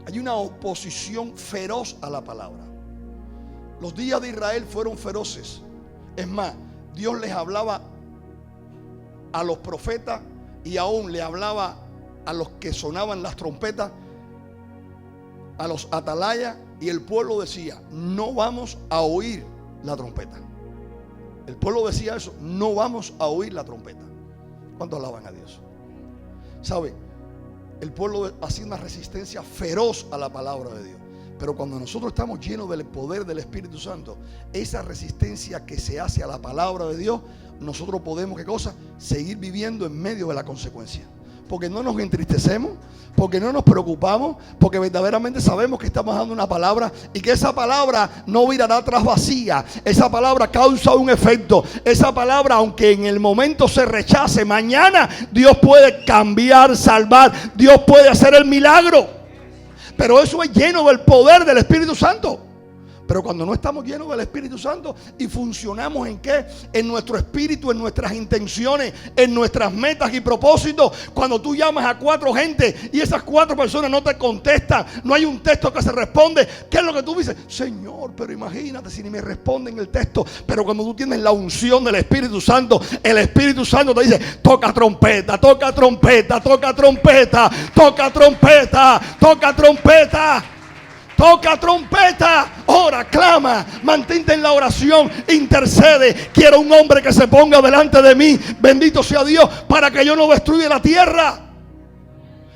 Hay una oposición feroz a la palabra. Los días de Israel fueron feroces. Es más, Dios les hablaba a los profetas y aún le hablaba a los que sonaban las trompetas, a los atalayas, y el pueblo decía: no vamos a oír la trompeta. El pueblo decía eso: no vamos a oír la trompeta. ¿Cuántos alaban a Dios? ¿Sabe? El pueblo hacía una resistencia feroz a la palabra de Dios. Pero cuando nosotros estamos llenos del poder del Espíritu Santo, esa resistencia que se hace a la palabra de Dios, nosotros podemos, ¿qué cosa? Seguir viviendo en medio de la consecuencia. Porque no nos entristecemos, porque no nos preocupamos, porque verdaderamente sabemos que estamos dando una palabra y que esa palabra no virará atrás vacía. Esa palabra causa un efecto. Esa palabra, aunque en el momento se rechace, mañana Dios puede cambiar, salvar. Dios puede hacer el milagro. Pero eso es lleno del poder del Espíritu Santo. Pero cuando no estamos llenos del Espíritu Santo y funcionamos ¿en qué? En nuestro espíritu, en nuestras intenciones, en nuestras metas y propósitos. Cuando tú llamas a 4 gente y esas 4 personas no te contestan, no hay un texto que se responde, ¿qué es lo que tú dices? Señor, pero imagínate si ni me responden el texto. Pero cuando tú tienes la unción del Espíritu Santo, el Espíritu Santo te dice: toca trompeta, toca trompeta, toca trompeta, toca trompeta, toca trompeta. Toca trompeta, ora, clama, mantente en la oración, intercede. Quiero un hombre que se ponga delante de mí, bendito sea Dios, para que yo no destruya la tierra.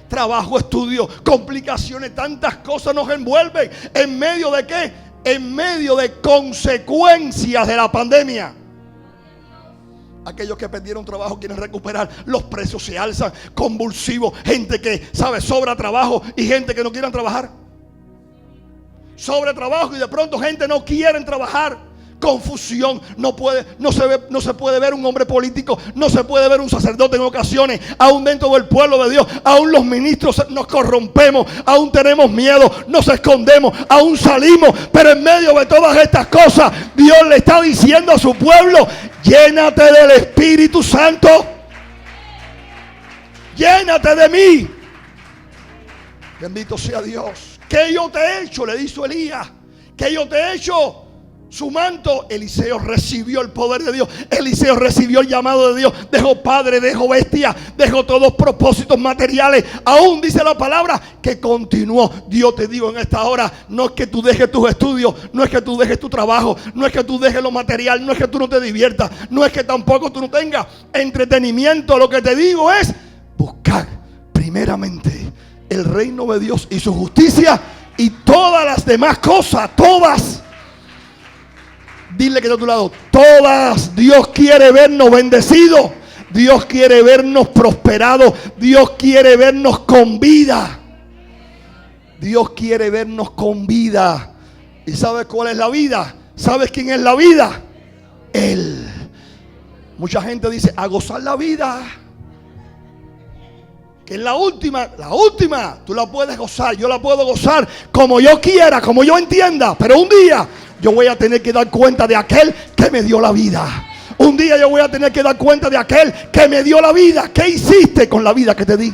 Trabajo, estudio, complicaciones, tantas cosas nos envuelven. ¿En medio de qué? En medio de consecuencias de la pandemia. Aquellos que perdieron trabajo quieren recuperar, los precios se alzan, convulsivos, gente que sobra trabajo y gente que no quiere trabajar. Sobre trabajo y de pronto gente no quiere trabajar. Confusión, no se puede ver un hombre político, no se puede ver un sacerdote en ocasiones, aún dentro del pueblo de Dios, aún los ministros nos corrompemos, aún tenemos miedo, nos escondemos, aún salimos, pero en medio de todas estas cosas, Dios le está diciendo a su pueblo: llénate del Espíritu Santo, llénate de mí. Bendito sea Dios. ¿Qué yo te he hecho?, le dijo Elías. ¿Qué yo te he hecho? Su manto. Eliseo recibió el poder de Dios. Eliseo recibió el llamado de Dios. Dejó padre, dejó bestia, dejó todos propósitos materiales. Aún dice la palabra que continuó. Dios, te digo en esta hora, no es que tú dejes tus estudios, no es que tú dejes tu trabajo, no es que tú dejes lo material, no es que tú no te diviertas, no es que tampoco tú no tengas entretenimiento. Lo que te digo es buscar primeramente el reino de Dios y su justicia, y todas las demás cosas, todas, dile que está a tu lado, todas. Dios quiere vernos bendecidos, Dios quiere vernos prosperados, Dios quiere vernos con vida, Dios quiere vernos con vida. ¿Y sabes cuál es la vida? ¿Sabes quién es la vida? Él. Mucha gente dice: a gozar la vida, que es la última, tú la puedes gozar, yo la puedo gozar como yo quiera, como yo entienda, pero un día yo voy a tener que dar cuenta de aquel que me dio la vida. Un día yo voy a tener que dar cuenta de aquel que me dio la vida. ¿Qué hiciste con la vida que te di?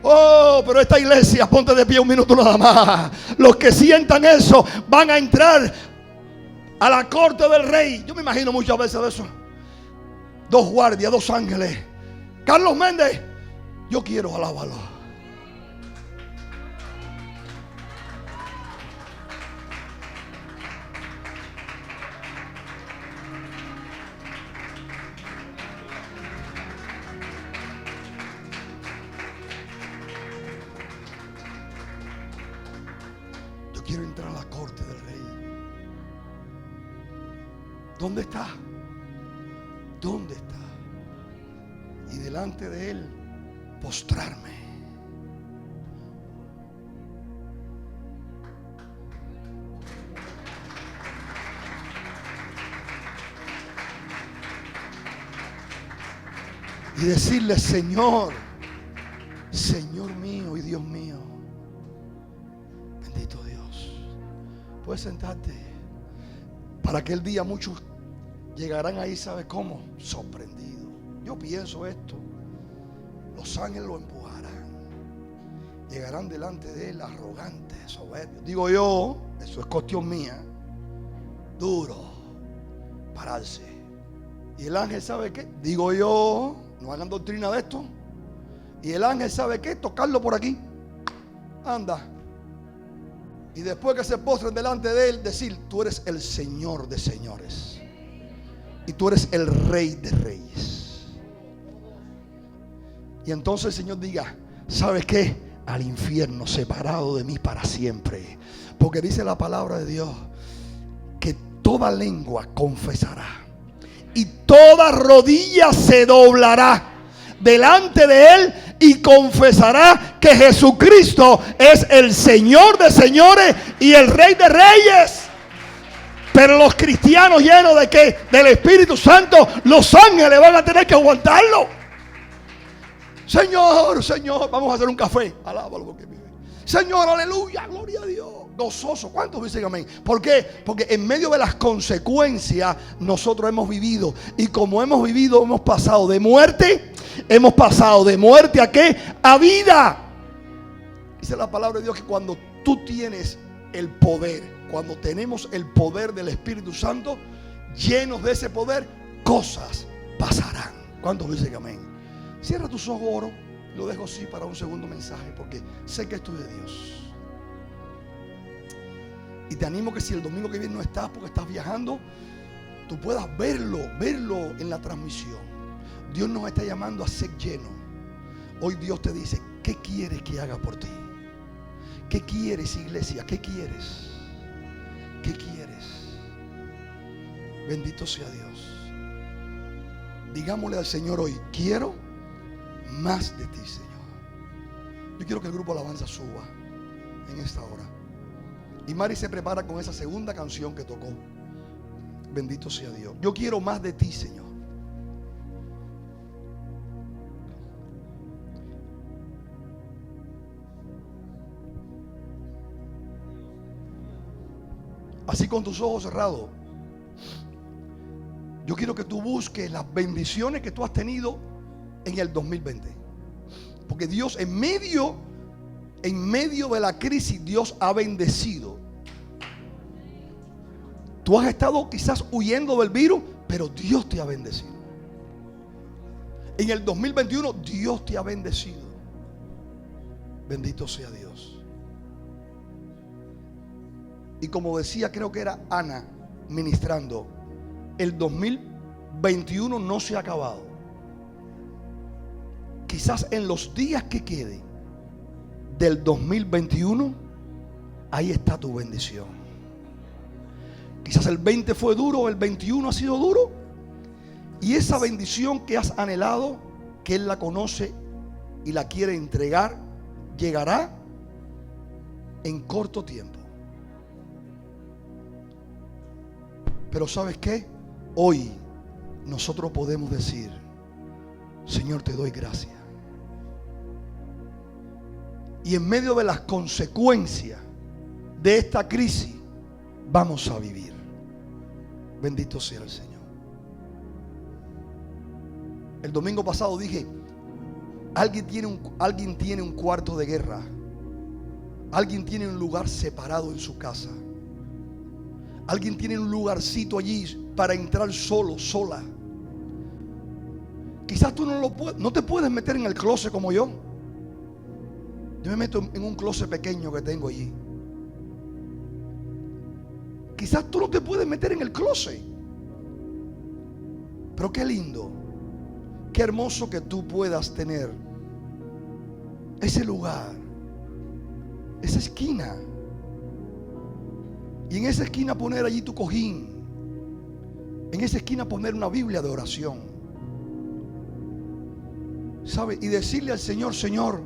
Oh, pero esta iglesia, ponte de pie un minuto nada más. Los que sientan eso van a entrar a la corte del rey. Yo me imagino muchas veces de eso. 2 guardias, 2 ángeles. Carlos Méndez, yo quiero alabarlo. Yo quiero entrar a la corte del rey. ¿Dónde está? ¿Dónde está? Y delante de él postrarme. Y decirle: Señor, Señor mío y Dios mío. Bendito Dios. Puedes sentarte. Para aquel día muchos llegarán ahí, ¿sabe cómo? Sorprendidos. Yo pienso esto. Los ángeles lo empujarán. Llegarán delante de él arrogantes, soberbios. Digo yo, eso es cuestión mía. Duro. Pararse. Y el ángel, ¿sabe qué? Digo yo, no hagan doctrina de esto. Y el ángel, ¿sabe qué? Tocarlo por aquí. Anda. Y después que se postren delante de él, decir: tú eres el Señor de señores. Y tú eres el Rey de reyes. Y entonces el Señor diga: ¿sabes qué? Al infierno, separado de mí para siempre. Porque dice la palabra de Dios que toda lengua confesará y toda rodilla se doblará delante de Él y confesará que Jesucristo es el Señor de señores y el Rey de reyes. Pero los cristianos llenos de ¿qué? Del Espíritu Santo, los ángeles van a tener que aguantarlo. Señor, Señor, vamos a hacer un café. Alábalo porque vive. Señor, aleluya, gloria a Dios. Gozoso. ¿Cuántos dicen amén? ¿Por qué? Porque en medio de las consecuencias nosotros hemos vivido. Y como hemos vivido, hemos pasado de muerte. Hemos pasado de muerte ¿a qué? A vida. Dice la palabra de Dios que cuando tú tienes el poder, cuando tenemos el poder del Espíritu Santo, llenos de ese poder, cosas pasarán. ¿Cuántos dicen amén? Cierra tus ojos, oro. Lo dejo así para un segundo mensaje, porque sé que esto es de Dios. Y te animo que si el domingo que viene no estás porque estás viajando, tú puedas verlo en la transmisión. Dios nos está llamando a ser lleno. Hoy Dios te dice, ¿qué quieres que haga por ti? ¿Qué quieres, iglesia? ¿Qué quieres? ¿Qué quieres? Bendito sea Dios. Digámosle al Señor hoy, quiero más de ti, Señor. Yo quiero que el grupo Alabanza suba en esta hora. Y Mari se prepara con esa segunda canción que tocó. Bendito sea Dios. Yo quiero más de ti, Señor. Así con tus ojos cerrados, yo quiero que tú busques las bendiciones que tú has tenido en el 2020. Porque Dios en medio de la crisis, Dios ha bendecido. Tú has estado quizás huyendo del virus, pero Dios te ha bendecido. En el 2021 Dios te ha bendecido. Bendito sea Dios. Y como decía, creo que era Ana ministrando, el 2021 no se ha acabado. Quizás en los días que queden del 2021, ahí está tu bendición. Quizás el 20 fue duro, el 21 ha sido duro. Y esa bendición que has anhelado, que Él la conoce y la quiere entregar, llegará en corto tiempo. Pero ¿sabes qué? Hoy nosotros podemos decir, Señor, te doy gracias. Y en medio de las consecuencias de esta crisis, vamos a vivir. Bendito sea el Señor. El domingo pasado dije, alguien tiene un cuarto de guerra. Alguien tiene un lugar separado en su casa. Alguien tiene un lugarcito allí para entrar solo, sola. Quizás tú no te puedes meter en el closet como yo. Yo me meto en un closet pequeño que tengo allí. Quizás tú no te puedes meter en el closet. Pero qué lindo, qué hermoso que tú puedas tener ese lugar, esa esquina. Y en esa esquina poner allí tu cojín. En esa esquina poner una Biblia de oración. ¿Sabe? Y decirle al Señor, Señor,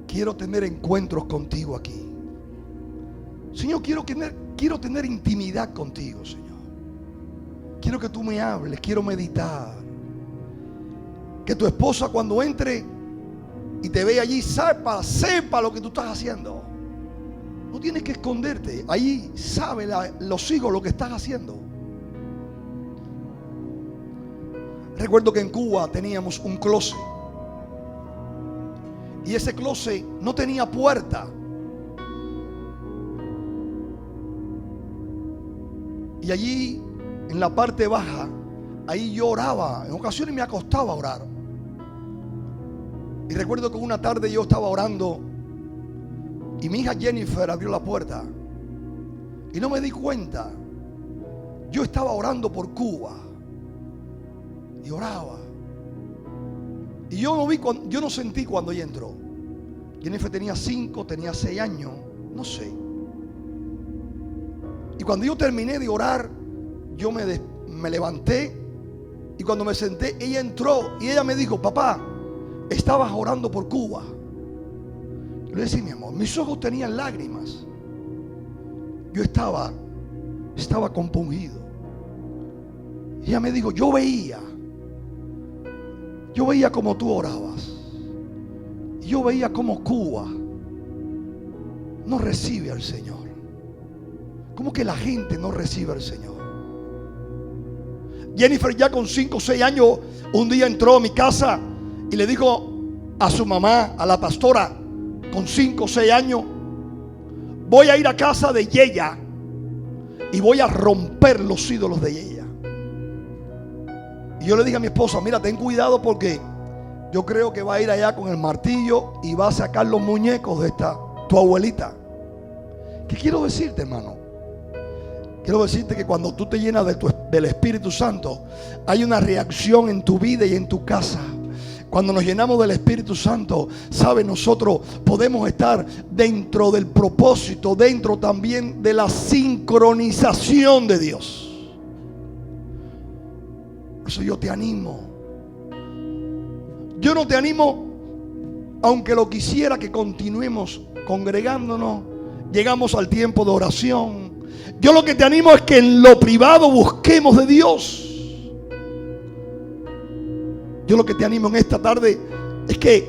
quiero tener encuentros contigo aquí. Señor, quiero tener intimidad contigo, Señor. Quiero que tú me hables, quiero meditar. Que tu esposa cuando entre y te vea allí, sepa lo que tú estás haciendo. No tienes que esconderte. Ahí sabe los hijos lo que estás haciendo. Recuerdo que en Cuba teníamos un closet. Y ese closet no tenía puerta. Y allí, en la parte baja, ahí yo oraba. En ocasiones me acostaba a orar. Y recuerdo que una tarde yo estaba orando y mi hija Jennifer abrió la puerta. Y no me di cuenta. Yo estaba orando por Cuba. Y oraba. Y yo no sentí cuando ella entró. Jennifer tenía 5, tenía 6 años. No sé. Y cuando yo terminé de orar, yo me levanté Y cuando me senté, ella entró y ella me dijo: papá, estabas orando por Cuba. Yo le decía: mi amor, mis ojos tenían lágrimas. Yo estaba compungido. Y ella me dijo: yo veía como tú orabas. Y yo veía como Cuba no recibe al Señor. Como que la gente no recibe al Señor. Jennifer, ya con 5 o 6 años, un día entró a mi casa y le dijo a su mamá, a la pastora, con 5 o 6 años: voy a ir a casa de Yeya y voy a romper los ídolos de Yeya. Y yo le dije a mi esposa: mira, ten cuidado, porque yo creo que va a ir allá con el martillo y va a sacar los muñecos de tu abuelita. ¿Qué quiero decirte, hermano? Quiero decirte que cuando tú te llenas del Espíritu Santo, hay una reacción en tu vida y en tu casa. Cuando nos llenamos del Espíritu Santo, ¿sabe? Nosotros podemos estar dentro del propósito, dentro también de la sincronización de Dios. Por eso yo te animo. Yo no te animo, aunque lo quisiera, que continuemos congregándonos. Llegamos al tiempo de oración. Yo lo que te animo es que en lo privado busquemos de Dios. Yo lo que te animo en esta tarde es que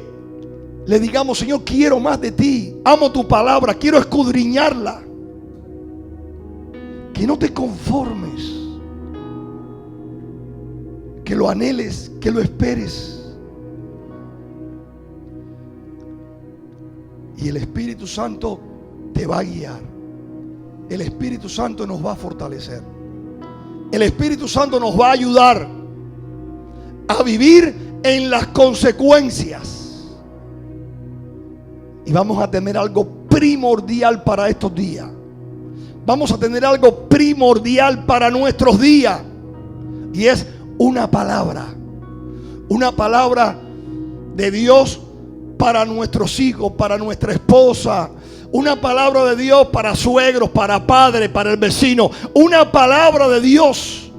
le digamos: Señor, quiero más de ti. Amo tu palabra, quiero escudriñarla. Que no te conformes, que lo anheles, que lo esperes. Y el Espíritu Santo te va a guiar. El Espíritu Santo nos va a fortalecer. El Espíritu Santo nos va a ayudar a vivir en las consecuencias. Y vamos a tener algo primordial para estos días. Vamos a tener algo primordial para nuestros días. Y es una palabra. Una palabra de Dios para nuestros hijos, para nuestra esposa. Una palabra de Dios para suegros, para padres, para el vecino. Una palabra de Dios.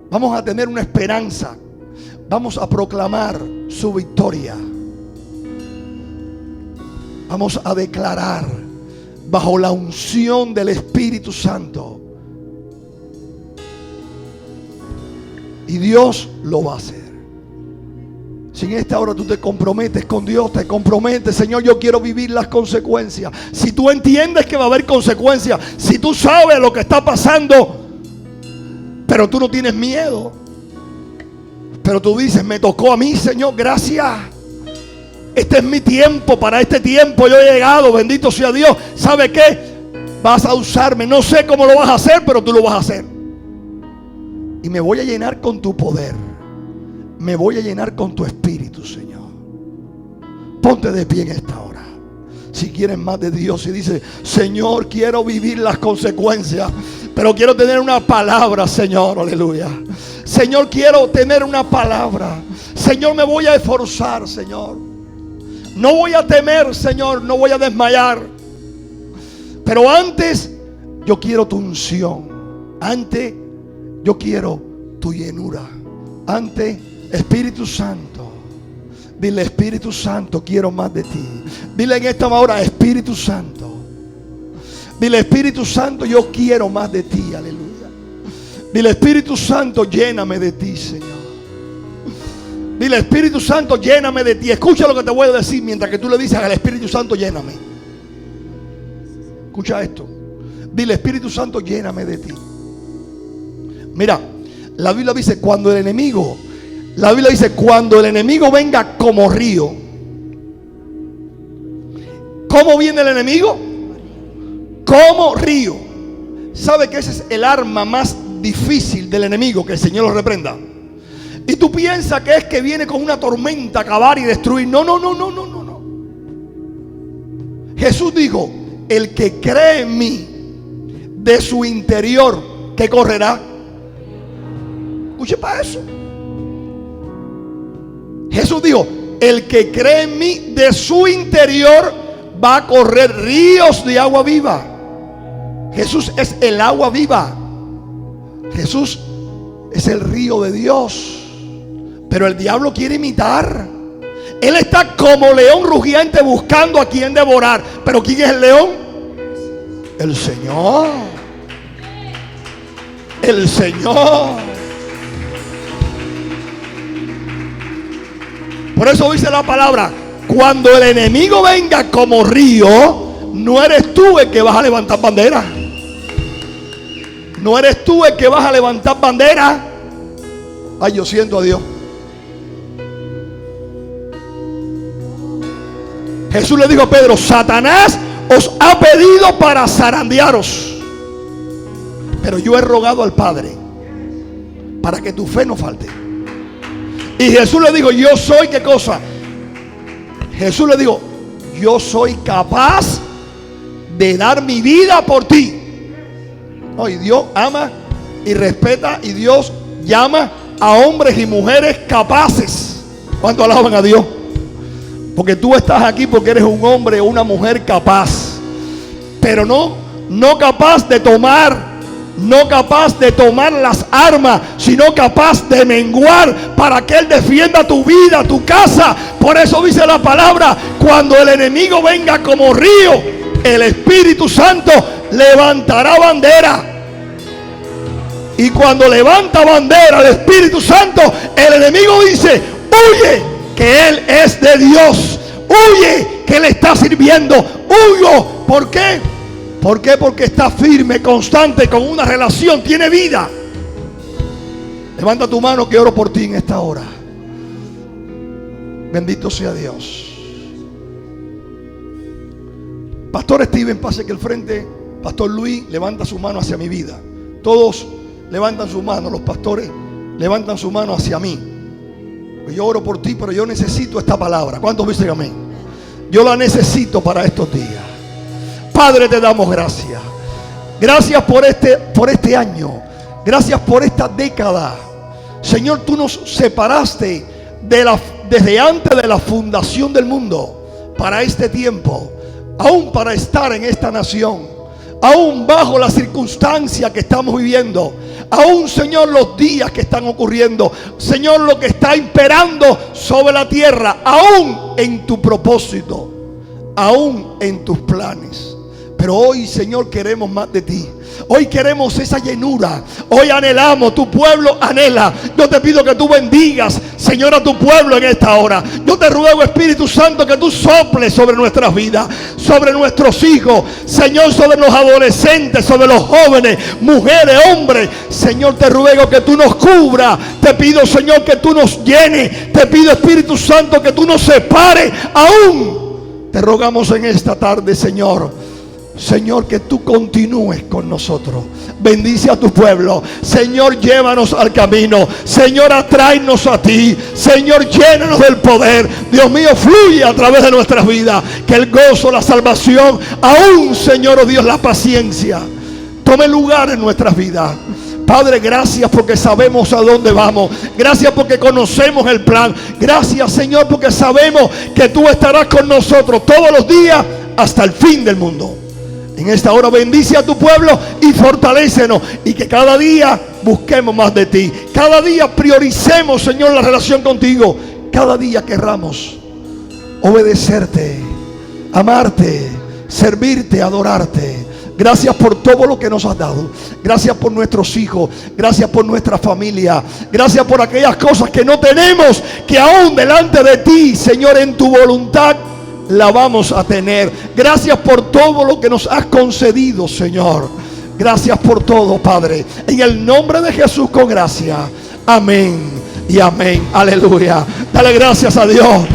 Vamos a tener una esperanza. Vamos a proclamar su victoria. Vamos a declarar bajo la unción del Espíritu Santo. Y Dios lo va a hacer. Si en esta hora tú te comprometes con Dios, te comprometes: Señor, yo quiero vivir las consecuencias. Si tú entiendes que va a haber consecuencias, si tú sabes lo que está pasando, pero tú no tienes miedo, pero tú dices: me tocó a mí, Señor, gracias. Este es mi tiempo, para este tiempo yo he llegado, bendito sea Dios. ¿Sabe qué? Vas a usarme, no sé cómo lo vas a hacer, pero tú lo vas a hacer. Y me voy a llenar con tu poder. Me voy a llenar con tu Espíritu, Señor. Ponte de pie en esta hora. Si quieres más de Dios y dice: Señor, quiero vivir las consecuencias, pero quiero tener una palabra, Señor, aleluya. Señor, quiero tener una palabra. Señor, me voy a esforzar, Señor. No voy a temer, Señor, no voy a desmayar. Pero antes, yo quiero tu unción. Antes, yo quiero tu llenura. Antes, Espíritu Santo, dile: Espíritu Santo, quiero más de ti. Dile en esta hora: Espíritu Santo. Dile: Espíritu Santo, yo quiero más de ti, aleluya. Dile: Espíritu Santo, lléname de ti, Señor. Dile: Espíritu Santo, lléname de ti. Escucha lo que te voy a decir mientras que tú le dices al Espíritu Santo: lléname. Escucha esto. Dile: Espíritu Santo, lléname de ti. Mira, la Biblia dice: cuando el enemigo venga como río. ¿Cómo viene el enemigo? Como río. ¿Sabe que ese es el arma más difícil del enemigo? Que el Señor lo reprenda. Y tú piensas que es que viene con una tormenta a acabar y destruir. No. Jesús dijo: el que cree en mí, de su interior, ¿qué correrá? Escuche para eso. Jesús dijo: el que cree en mí, de su interior va a correr ríos de agua viva. Jesús es el agua viva. Jesús es el río de Dios. Pero el diablo quiere imitar. Él está como león rugiente buscando a quien devorar. Pero ¿quién es el león? El Señor. El Señor. Por eso dice la palabra: cuando el enemigo venga como río, no eres tú el que vas a levantar bandera. No eres tú el que vas a levantar bandera. Ay, yo siento a Dios. Jesús le dijo a Pedro: Satanás os ha pedido para zarandearos, pero yo he rogado al Padre para que tu fe no falte. Y Jesús le dijo: yo soy, ¿qué cosa? Jesús le dijo: yo soy capaz de dar mi vida por ti. No, y Dios ama y respeta, y Dios llama a hombres y mujeres capaces. ¿Cuánto alaban a Dios? Porque tú estás aquí porque eres un hombre o una mujer capaz, pero no capaz de tomar, no capaz de tomar las armas, sino capaz de menguar para que Él defienda tu vida, tu casa. Por eso dice la palabra: cuando el enemigo venga como río, el Espíritu Santo levantará bandera. Y cuando levanta bandera el Espíritu Santo, el enemigo dice: huye, que Él es de Dios. Huye, que Él está sirviendo. Huyo. ¿Por qué? ¿Por qué? Porque está firme, constante, con una relación, tiene vida. Levanta tu mano que oro por ti en esta hora. Bendito sea Dios. Pastor Steven, pase aquí al frente. Pastor Luis, levanta su mano hacia mi vida. Todos levantan su mano. Los pastores levantan su mano hacia mí. Yo oro por ti, pero yo necesito esta palabra. ¿Cuántos dicen amén? Yo la necesito para estos días. Padre, te damos gracias. Gracias por este año. Gracias por esta década. Señor, tú nos separaste desde antes de la fundación del mundo para este tiempo, aún para estar en esta nación, aún bajo la circunstancia que estamos viviendo, aún, Señor, los días que están ocurriendo, Señor, lo que está imperando sobre la tierra, aún en tu propósito, aún en tus planes. Pero hoy, Señor, queremos más de ti. Hoy queremos esa llenura. Hoy anhelamos, tu pueblo anhela. Yo te pido que tú bendigas, Señor, a tu pueblo en esta hora. Yo te ruego, Espíritu Santo, que tú soples sobre nuestras vidas, sobre nuestros hijos, Señor, sobre los adolescentes, sobre los jóvenes, mujeres, hombres. Señor, te ruego que tú nos cubras. Te pido, Señor, que tú nos llenes. Te pido, Espíritu Santo, que tú nos separes. Aún te rogamos en esta tarde, Señor. Señor, que tú continúes con nosotros. Bendice a tu pueblo. Señor, llévanos al camino. Señor, atráenos a ti. Señor, llénanos del poder. Dios mío, fluye a través de nuestras vidas. Que el gozo, la salvación, aún, Señor, oh Dios, la paciencia, tome lugar en nuestras vidas. Padre, gracias porque sabemos a dónde vamos. Gracias porque conocemos el plan. Gracias, Señor, porque sabemos que tú estarás con nosotros todos los días hasta el fin del mundo. En esta hora bendice a tu pueblo y fortalécenos, y que cada día busquemos más de ti. Cada día prioricemos, Señor, la relación contigo. Cada día querramos obedecerte, amarte, servirte, adorarte. Gracias por todo lo que nos has dado. Gracias por nuestros hijos. Gracias por nuestra familia. Gracias por aquellas cosas que no tenemos, que aún delante de ti, Señor, en tu voluntad la vamos a tener. Gracias por todo lo que nos has concedido, Señor. Gracias por todo, Padre. En el nombre de Jesús, con gracia. Amén y amén. Aleluya. Dale gracias a Dios.